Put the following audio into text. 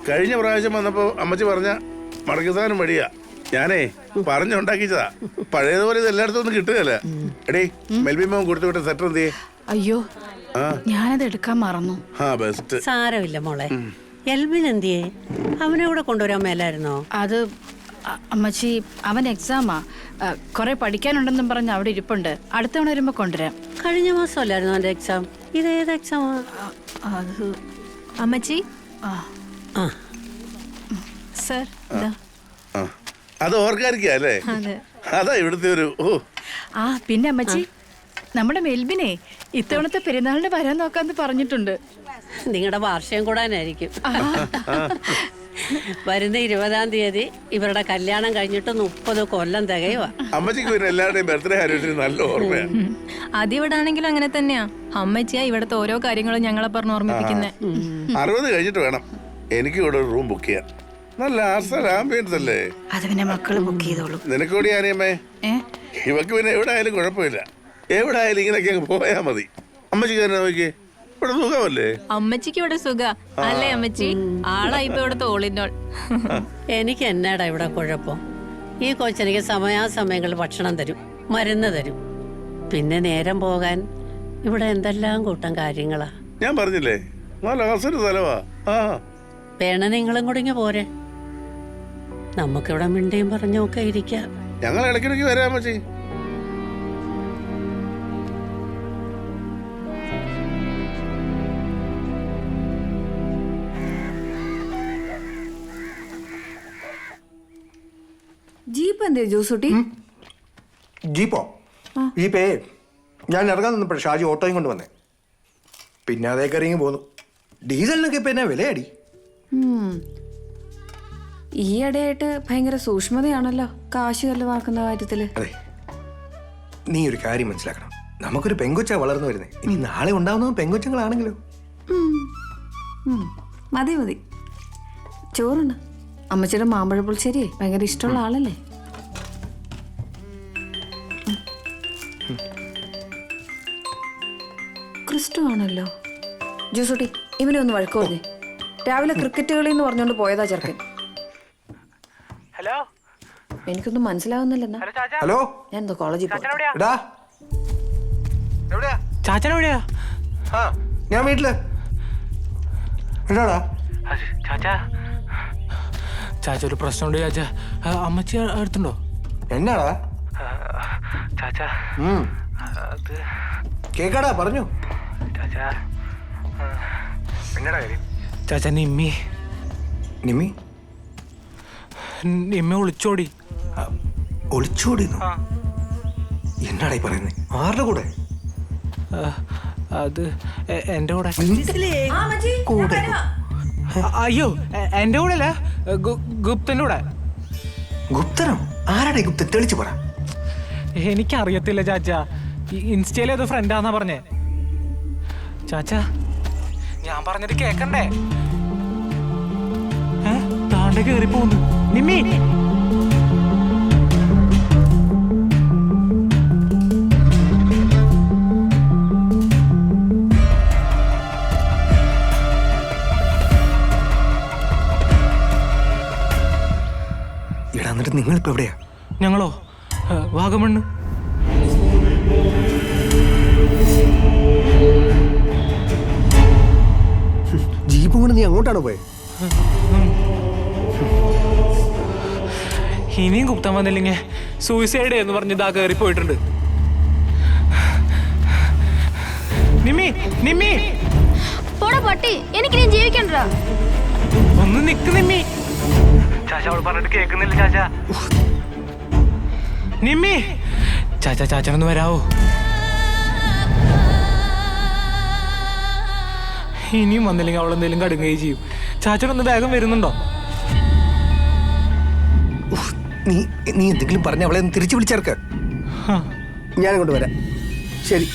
കഴിഞ്ഞ പ്രാവശ്യം വന്നപ്പോ അമ്മച്ചി പറഞ്ഞ മടക്കി സാധനം വഴിയാ ഞാനേ പറഞ്ഞുണ്ടാക്കിച്ചതാ. പഴയതുപോലെ ഇത് എല്ലായിടത്തും ഒന്നും കിട്ടുകയല്ല. എടീ മെൽബിമോൻ കൊടുത്തുവിട്ട സെറ്റർ എന്ത് ചെയ്യേ? അയ്യോ ഞാനത് എടുക്കാൻ മറന്നു. ബെസ്റ്റ്. സാരമില്ല മോളെ. എൽബിൻ എന്തിയേ? അവനെ കൂടെ കൊണ്ടുവരാൻ മേലായിരുന്നോ? അത് അമ്മച്ചി അവൻ എക്സാമാ, കുറെ പഠിക്കാനുണ്ടെന്നും പറഞ്ഞ് അവിടെ ഇരിപ്പുണ്ട്. അടുത്ത തവണ വരുമ്പോ കൊണ്ടുവരാം. കഴിഞ്ഞ മാസമല്ലായിരുന്നു അവന്റെ എക്സാം? ഇതേത് എക്സാമാ? അത് അമ്മച്ചി സർ അത് ഓർക്കാരിക്കാ അല്ലേ? അതാ ഇവിടുത്തെ ഒരു പിന്നെ അമ്മച്ചി നമ്മുടെ മെൽബിനെ ഇത്തവണത്തെ പെരുന്നാളിന് വരാൻ നോക്കാന്ന് പറഞ്ഞിട്ടുണ്ട്. നിങ്ങളുടെ വാർഷികം കൂടാനായിരിക്കും. വരുന്ന 20-ാം തീയതി ഇവരുടെ കല്യാണം കഴിഞ്ഞിട്ട് 30 കൊല്ലം തികയുവാ. അമ്മച്ചിക്ക് പിന്നെ എല്ലാവരുടെയും ബർത്ത്ഡേ ആരോഗ്യത്തിന് നല്ല ഓർമ്മയാണ്. അതിവിടെ ആണെങ്കിലും അങ്ങനെ തന്നെയാ. അമ്മച്ചിയാ ഇവിടുത്തെ ഓരോ കാര്യങ്ങളും ഞങ്ങളെ പറഞ്ഞ് ഓർമ്മിപ്പിക്കുന്നേ. 60 കഴിഞ്ഞിട്ട് വേണം എനിക്ക് ഇവിടെ ഒരു റൂം ബുക്ക് ചെയ്യാൻ. നല്ല ആംബിയൻസ് അല്ലേ? അത് പിന്നെ മക്കള് ബുക്ക് ചെയ്തോളൂ. നിനക്കൂടി ആനിയമ്മേ. ഇവക്ക് പിന്നെ എവിടെ ആയാലും കുഴപ്പമില്ല. എവിടെ ആയാലും ഇങ്ങനെയൊക്കെ പോയാ മതി. അമ്മച്ചിക്ക് തന്നെ നോക്കിയേ, ഇവിടെ സുഖമല്ലേ? അമ്മച്ചിക്ക് ഇവിടെ സുഖ അല്ലേ അമ്മച്ചി? ആളാ ഇപ്പൊ ഇവിടെ തോളിനോൾ. എനിക്ക് എന്നാടാ ഇവിടെ കുഴപ്പം? ഈ കൊച്ചെനിക്ക് സമയാസമയങ്ങളിൽ ഭക്ഷണം തരും, മരുന്ന് തരും. പിന്നെ നേരം പോകാൻ ഇവിടെ എന്തെല്ലാം കൂട്ടം കാര്യങ്ങളാ. ഞാൻ പറഞ്ഞില്ലേ നല്ല അസല് സ്ഥലവാ. വേണ നിങ്ങളും കൂടി പോരെ, നമുക്കിവിടെ മിണ്ടിയും പറഞ്ഞൊക്കെ ഇരിക്കാം. ഞങ്ങൾ ഇടയ്ക്കിടയ്ക്ക് വരാം അമ്മച്ചി. ജീപ്പ് എന്തേ ജോസൂട്ടി? ജീപ്പോ? ജീപ്പേ ഞാൻ ഇറങ്ങാൻ നിന്നപ്പോഴേ ഷാജി ഓട്ടോയും കൊണ്ട് വന്നേ. പിന്നെ അതേക്ക് ഇറങ്ങി പോന്നു. ഡീസലിനൊക്കെ ഇപ്പൊ എന്നാ വിലയാടി? ഈയിടെയായിട്ട് ഭയങ്കര സൂക്ഷ്മതയാണല്ലോ കാശ് ചെലവാക്കുന്ന കാര്യത്തില്. അതെ, നീ ഒരു കാര്യം മനസ്സിലാക്കണം. നമുക്കൊരു പെങ്കൊച്ചാ വളർന്നു വരുന്നേ. ഇനി നാളെ ഉണ്ടാവുന്ന പെങ്കൊച്ചുങ്ങളാണെങ്കിലോ? മതി മതി, ചോറുണ്ട്. അമ്മച്ചിയുടെ മാമ്പഴ പുളിശ്ശേരി ഭയങ്കര ഇഷ്ടമുള്ള ആളല്ലേ? ക്രിസ്റ്റു ആണല്ലോ. ജോസൂട്ടി ഇവനെ ഒന്ന് വഴക്ക് പറഞ്ഞേ. രാവിലെ ക്രിക്കറ്റ് കളി എന്ന് പറഞ്ഞോണ്ട് പോയതാ ചെറുക്കൻ. ഹലോ, എനിക്കൊന്നും മനസ്സിലാവുന്നില്ലെന്നാ. ഹലോ, ഞാൻ എന്തോ കോളേജിൽ ചാച്ചനെവിടെയാ? ഞാൻ വീട്ടില്. എടാടാ ചാച്ച, ഒരു പ്രശ്നമുണ്ട് ചാച്ച. അമ്മച്ചി അടുത്തുണ്ടോ? എന്നാടാ ചാച്ച? കേക്കാടാ, പറഞ്ഞു. ചാച്ച, എന്നടാ കാര്യം? ചാച്ച, നിമ്മി ഒളിച്ചോടി. ഒളിച്ചോടിന്നു? എന്നാടാ ഈ പറയുന്നേ? ആരുടെ കൂടെ? അത് എന്റെ കൂടെ. അയ്യോ, എന്റെ കൂടെ അല്ല, ഗുപ്തന്റെ കൂടെ. ഗുപ്തനോ? ആരാടെ ഗുപ്തൻ? തെളിച്ചു പറ. എനിക്കറിയത്തില്ല ചാച്ച, ഇൻസ്റ്റയിലെ ഏതോ ഫ്രണ്ടാന്നാ പറഞ്ഞേ. ചാച്ച, ഞാൻ പറഞ്ഞത് കേക്കണ്ടേ? താണ്ടെ കേറി പോന്നു. നിമ്മി, എടാ, എന്നിട്ട് നിങ്ങളിപ്പോ എവിടെയാ? ഞങ്ങളോ? വാഗമണ്ണ്. ജീപ്പും കൊണ്ട് നീ അങ്ങോട്ടാണോ പോയെ? ഇനിയും ഗുപ്തം വന്നില്ലെങ്കിൽ സൂയിസൈഡ് എന്ന് പറഞ്ഞ് ഇതാ കയറി പോയിട്ടുണ്ട്. നിമ്മി പട്ടി, എനിക്ക് ജീവിക്കണ്ട. ഒന്ന് നിക്ക് നിമ്മി. ചാച്ച, അവൾ പറഞ്ഞിട്ട് കേൾക്കുന്നില്ല ചാച്ച. നിമ്മി, ചാച്ചനൊന്ന് വരാവോ? ഇനിയും വന്നില്ലെങ്കിൽ അവൾ എന്തെങ്കിലും കടുങ്ങുകയും ചെയ്യും. ചാച്ചനൊന്ന് വേഗം വരുന്നുണ്ടോ? നീ എന്തെങ്കിലും പറഞ്ഞ അവളെ തിരിച്ചു വിളിച്ചേർക്ക്. ഞാനങ്ങോട്ട് വരാം. ശരി.